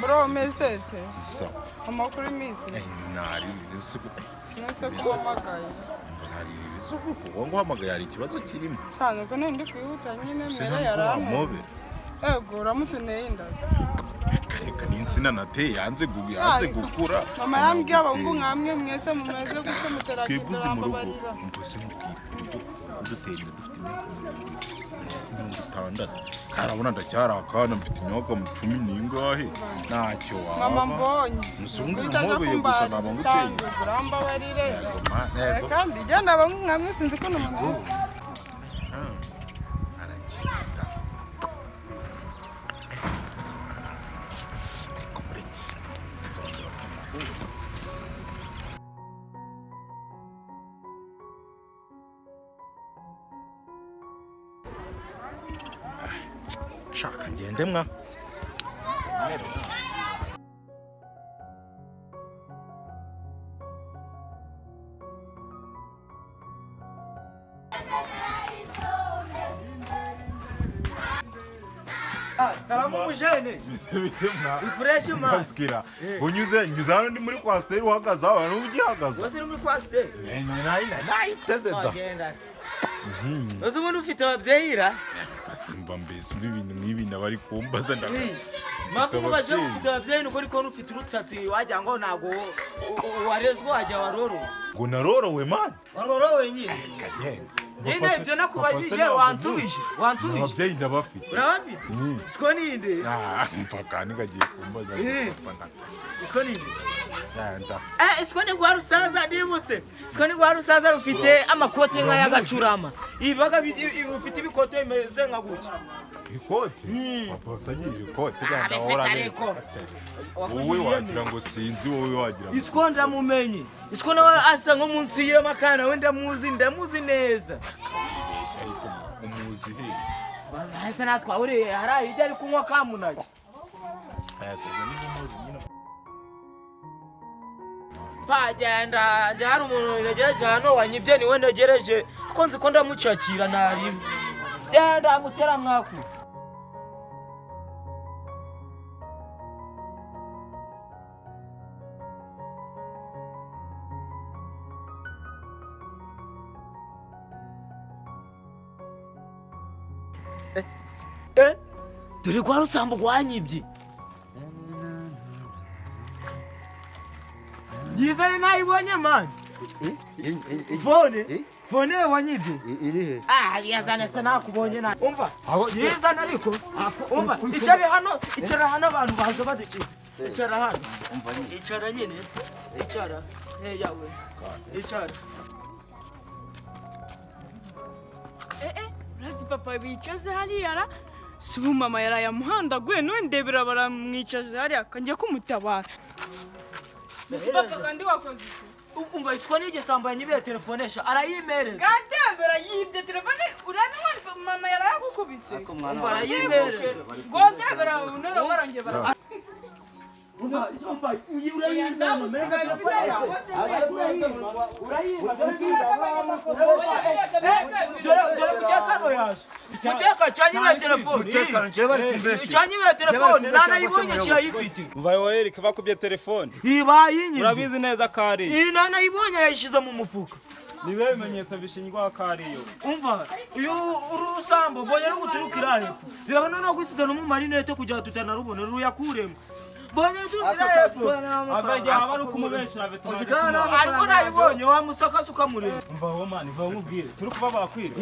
Bro, mesese. So. Amakuru misi. Nari bisuko. Nase kumamagaye. Nari bisuko ngo hamagaye ari ikibazo kirimo. Cyane ko ndi kwihuta nyine mere yaramobe. Ego uramutuneye indazi. Kareka n'insina nateye yanze gukura. Mama yambwiye abahungu nkamwe mwese mumeze gute muteragije babarira. Mbese mubwira uduteye dufite imyaka 60. Karabona ndacyari akana mfite imyaka 10 n'ingahe ntacyo waba. Mama mbonye. Musungu umuhobe gusa naba nguteye. Urambabarire. Kandi genda abahungu nkamwe sinzi ko n'umuntu. Shaka ngende mwa Salamu mujene. Bisemwa. Fresh man. Baskira. Unyuze nyuzano ndi muri kwasteri uhagaza abantu ugihagaza. Wose uri muri kwasteri? Nayi tezeda. Agenda. Uzi umuntu ufite ababyeyira? Simba mbese ibintu n'ibi nabari kumbaza ndaga. Mpamvu baje ufite ababyeyi nuko ariko ufite urutsatsi wajya ngo nago warezwe wajya waroro. Ngo narorowe man. Warorowe nyine. Kagenda. Nyine ibyo nakubajije wansubije. Ababyeyi ndabafite. Urabafite? Siko ninde? Mpaka ngagiye kumbaza. Siko ninde? Nda. Siko ni gwa rusaza ndimutse. Siko ni gwa rusaza rufite amakote nka y'agacurama. Ibaga bifite ibikote bimeze nka gutya. Ikote? Papa sanyi ikote ganda ora. Wowe wagira ngo sinzi wowe wagira. Isiko ndamumenye. Isiko nawe asa nko munsi y'amakana wenda ndamuzi neza. Ariko umuzi he? Baza hasa natwa uri harayi ijya ari kunywa kamunaki. Ayatoze n'umuzi nyine. Pagenda njari umuntu yegereje hano wanyibye niwe negereje kuko nzi ko ndamucakira nari. Genda mutera mwaku. Dore kwa rusambo gwanyibye. Yizane nayibonye man. Fone wanyibye. Irihe? Yazane sana kubonye na. Umva. Yizane ariko. Umva, icara hano abantu bazo badukiza. Icara hano. Umva nyine. Icara nyine. Icara. Yawe. Icara. Urazi papa bicaze hariya subu mama yaraye amuhandaguye none ndebera baramwicaje hariya kanjye kumutabara. Papa kandi wakoze iki? Umva isiko n'igisambo yanyibiye telefonesha arayimereza. Gandebera yibye telefone urabe mama yaraye gukubise. Umva arayimereza. Gondebera unero barangiye bara. Umva urayiza mega dore mutekano yaje. Muteka cyanyibiye telefone. Cyanyibiye telefone nanayibonye kirayifite. Umva wowe Eric bakubye telefone. Ibayinyi. Urabizi neza kari. Nanayibonye yayishize mu mufuka. Nibe bimenyetso bishingwa kariyo. Umva uyu urusambo mbonye ruguturukira hepfo. Biraba no gusiza no mu marinete kujya tutana rubone ruyakuremo. Bonye turukira hepfo. Abajya abari kumubeshira veto. Ariko nayibonye wa musaka suka murebe. Umva wo man, va nkubwire. Turi kuba bakwira.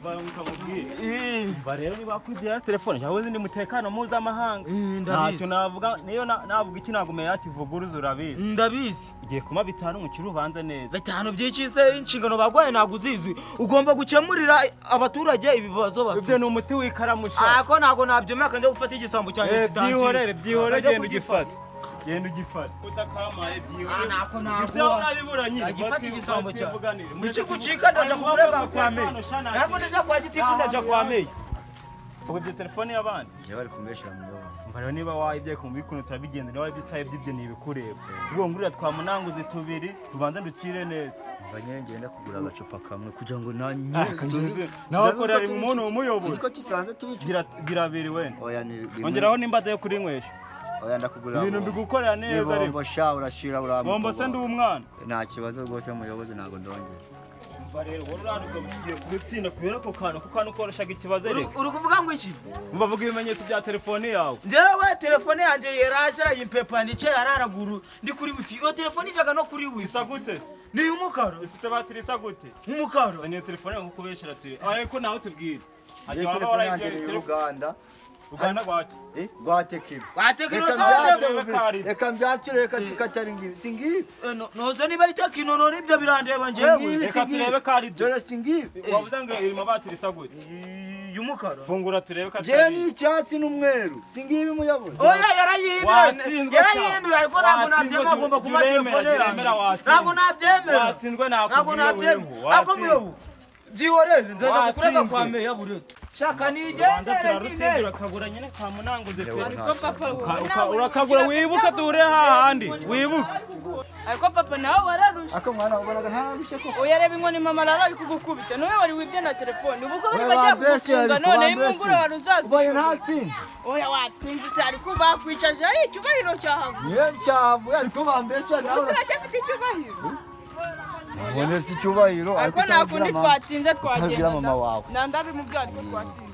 Va nkubwire. Umva rero ni bakwibye telefone. Yawe ndi mutekano mpuzamahanga. Ntacyo navuga niyo navuga iki nagume yakivuguruza urabizi. Ndabizi. Igiye kuma bitanu mu kirubanza neza. Bitanu by'ikise inshingano bagwaye naguzizi. Ugomba gukemurira abaturage ibibazo bafite. Ibyo ni umuti wikaramusha. Ako nago nabyemeka nje gufata igisambo cyane kitangiye. Byihorere genda ugifata. Genda ugifata. Utakamaye byihorere. Nako nago. Ibyo urabiburanye. Agifata igisambo cyane. Muci kucika ndaje kurega kwa meyi. Nako ndaje kwa gitifu ndaje kwa meyi. Ugubye telefone y'abandi. Je bari kumbeshera muyobozi. Umva rero niba wayibye ku mubikuno turabigenda niba wayibye ibyo nibikureba. Ubwo ngurira twamunanguze tubiri tubanze dukire neza. Banye ngenda kugura agacupa kamwe kugira ngo nawe korera umuntu umuyobozi. Siko tusanze tubigira girabiri we. Oya ni ongeraho nimbada yo kurinywesha. Oya ndakugura. Ibintu mbigukorera neza ariko. Bombo sha urashira uramu. Bombo se ndi umwana. Nta kibazo rwose muyobozi nago ndongera. Umva rero woruranduka busigiye kubitsinda kubera ko kantu koroshaga ikibazo rero. Uri kuvuga ngo iki? Umva vuga ibimenyetso bya telefone yawe. Njyewe telefone yanjye yaraje arayimpepa ndice yararaguru ndi kuri wifi. Iyo telefone ijaga no kuri wifi. Isa gute? Ni umukara. Ifite batiri isa gute? Umukara. Ni telefone yo kubeshera turi. Ariko nawe tubwire. Ajya telefone yanjye Uganda. Uganda gwaki? Gwa Tekino. Gwa Tekino sawa. Reka mbyakire reka tukatari ngibi. Singibi. Nozo niba ari Tekino none ibyo birandeba njyewe. Reka turebe kari. Dore singibi. Wavuze ngo iri mabatiri isa gute? Y'umukara. Fungura turebe ka. Je ni icyatsi n'umweru. Singibi muyobozi. Oya yarayinduye ariko ntabwo nabyemera agomba kuba telefone yanjye. Ntabwo nabyemera. Watsinzwe ntabwo nabyemera. Ako muyobo. Diorere nzaza kukureka kwa meya burete. Shaka nigendere nyine. Urakagura nyine kwa munanguze pe. Ariko papa urakagura wibuka ture hahandi. Wibuka. Ariko papa nawe wararusha. Ako mwana ubonaga ntararushe ko. Oya reba inkoni mama arari kugukubita. Nowe wari wibye na telefone. Ubuko bari bajya kufunga none imungura waruzazi. Ubaye ntatsinze. Oya watsinze se ariko bakwicaje ari icyubahiro cyahavu. Ye cyahavu ariko bambesha nawe. Uracyafite icyubahiro. Ubone si cyubahiro ariko nakundi twatsinze twagenda. Nanda bimubwira ariko twatsinze.